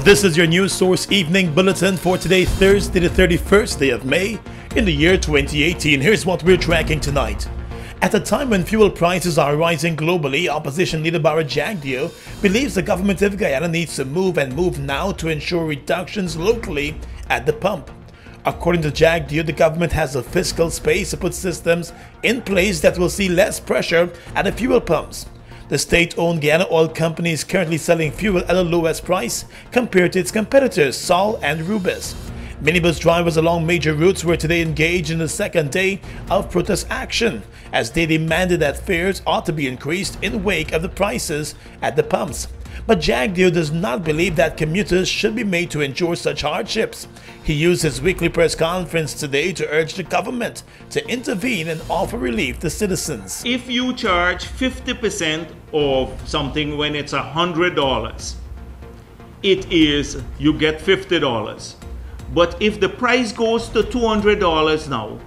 This is your news source evening bulletin for today, Thursday, the 31st day of May in the year 2018. Here's what we're tracking tonight. At a time when fuel prices are rising globally, opposition leader Jagdeo believes the government of Guyana needs to move and move now to ensure reductions locally at the pump. According to Jagdeo, the government has the fiscal space to put systems in place that will see less pressure at the fuel pumps. The state-owned Guyana oil company is currently selling fuel at the lowest price compared to its competitors, Sol and Rubis. Minibus drivers along major routes were today engaged in the second day of protest action, as they demanded that fares ought to be increased in wake of the prices at the pumps. But Jagdeo does not believe that commuters should be made to endure such hardships. He used his weekly press conference today to urge the government to intervene and offer relief to citizens. If you charge 50% of something when it's $100, you get $50. But if the price goes to $200 now,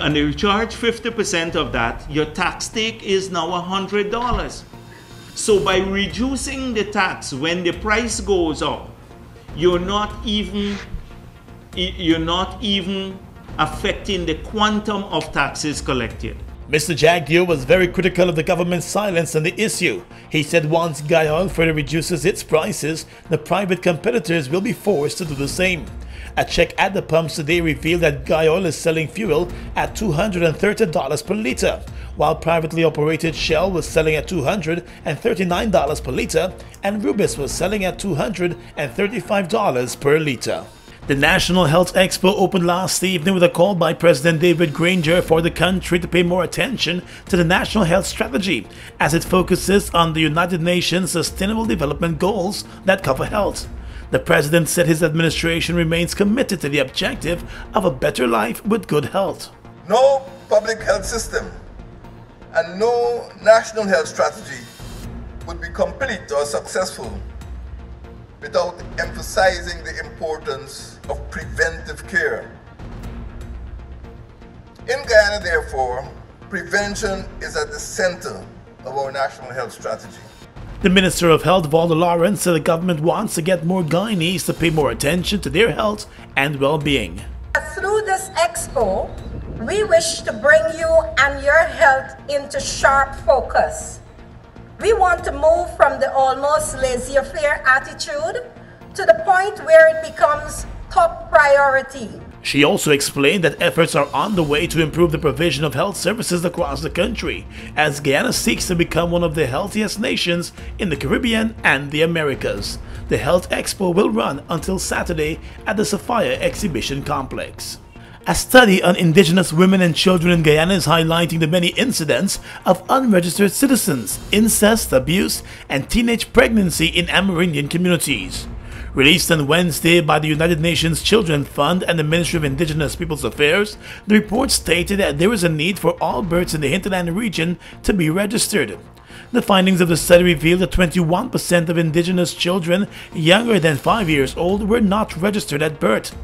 and you charge 50% of that, your tax take is now $100. So by reducing the tax when the price goes up, you're not even affecting the quantum of taxes collected. Mr. Jagdeo was very critical of the government's silence on the issue. He said once Guyana further reduces its prices, the private competitors will be forced to do the same. A check at the pumps today revealed that Guyana is selling fuel at $230 per litre, while privately operated Shell was selling at $239 per litre and Rubis was selling at $235 per litre. The National Health Expo opened last evening with a call by President David Granger for the country to pay more attention to the National Health Strategy as it focuses on the United Nations Sustainable Development Goals that cover health. The President said his administration remains committed to the objective of a better life with good health. No public health system and no national health strategy would be complete or successful without emphasizing the importance of preventive care. In Guyana, therefore, prevention is at the center of our national health strategy. The Minister of Health, Valda Lawrence, said the government wants to get more Guyanese to pay more attention to their health and well-being. Through this expo, we wish to bring you and your health into sharp focus. We want to move from the almost laissez-faire attitude to the point where it becomes top priority. She also explained that efforts are on the way to improve the provision of health services across the country, as Guyana seeks to become one of the healthiest nations in the Caribbean and the Americas. The Health Expo will run until Saturday at the Sophia Exhibition Complex. A study on Indigenous women and children in Guyana is highlighting the many incidents of unregistered citizens, incest, abuse, and teenage pregnancy in Amerindian communities. Released on Wednesday by the United Nations Children's Fund and the Ministry of Indigenous Peoples Affairs, the report stated that there is a need for all births in the hinterland region to be registered. The findings of the study revealed that 21% of Indigenous children younger than 5 years old were not registered at birth.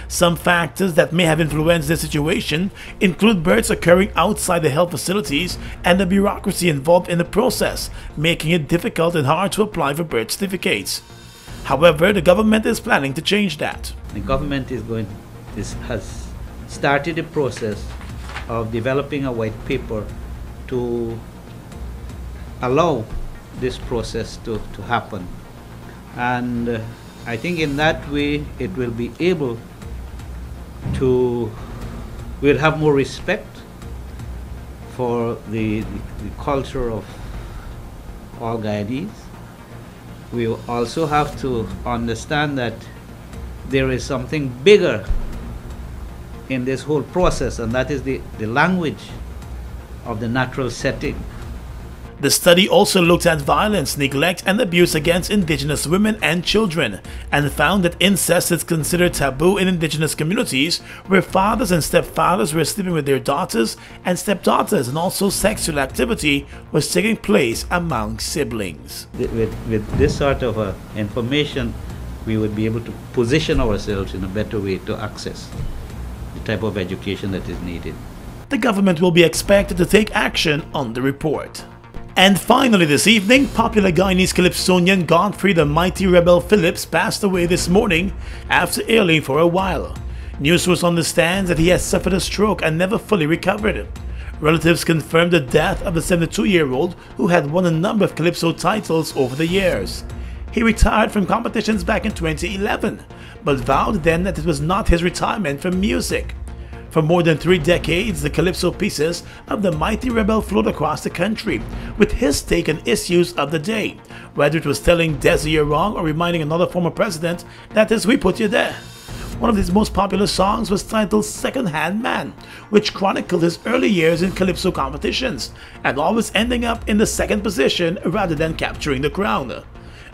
Some factors that may have influenced this situation include births occurring outside the health facilities and the bureaucracy involved in the process, making it difficult and hard to apply for birth certificates. However, the government is planning to change that. The government has started the process of developing a white paper to allow this process to happen. And I think in that way it will be able to, we'll have more respect for the culture of all Guyanese. We also have to understand that there is something bigger in this whole process, and that is the language of the natural setting. The study also looked at violence, neglect, and abuse against Indigenous women and children, and found that incest is considered taboo in Indigenous communities, where fathers and stepfathers were sleeping with their daughters and stepdaughters, and also sexual activity was taking place among siblings. With this sort of information, we would be able to position ourselves in a better way to access the type of education that is needed. The government will be expected to take action on the report. And finally this evening, popular Guyanese Calypsonian Godfrey the Mighty Rebel Phillips passed away this morning after ailing for a while. News source understands that he has suffered a stroke and never fully recovered. Relatives confirmed the death of the 72-year-old who had won a number of Calypso titles over the years. He retired from competitions back in 2011, but vowed then that it was not his retirement from music. For more than 3 decades, the Calypso pieces of the Mighty Rebel flowed across the country, with his take on issues of the day, whether it was telling Desi you're wrong or reminding another former president that is we put you there. One of his most popular songs was titled Second Hand Man, which chronicled his early years in Calypso competitions, and always ending up in the second position rather than capturing the crown.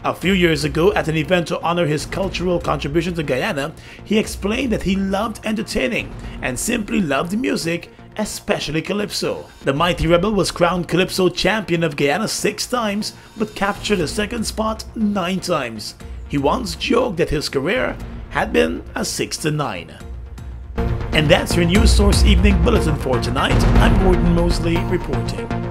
A few years ago, at an event to honor his cultural contribution to Guyana, he explained that he loved entertaining and simply loved music, especially Calypso. The Mighty Rebel was crowned Calypso champion of Guyana 6 times, but captured a second spot 9 times. He once joked that his career had been a 6 to 9. And that's your News Source Evening Bulletin for tonight. I'm Gordon Mosley reporting.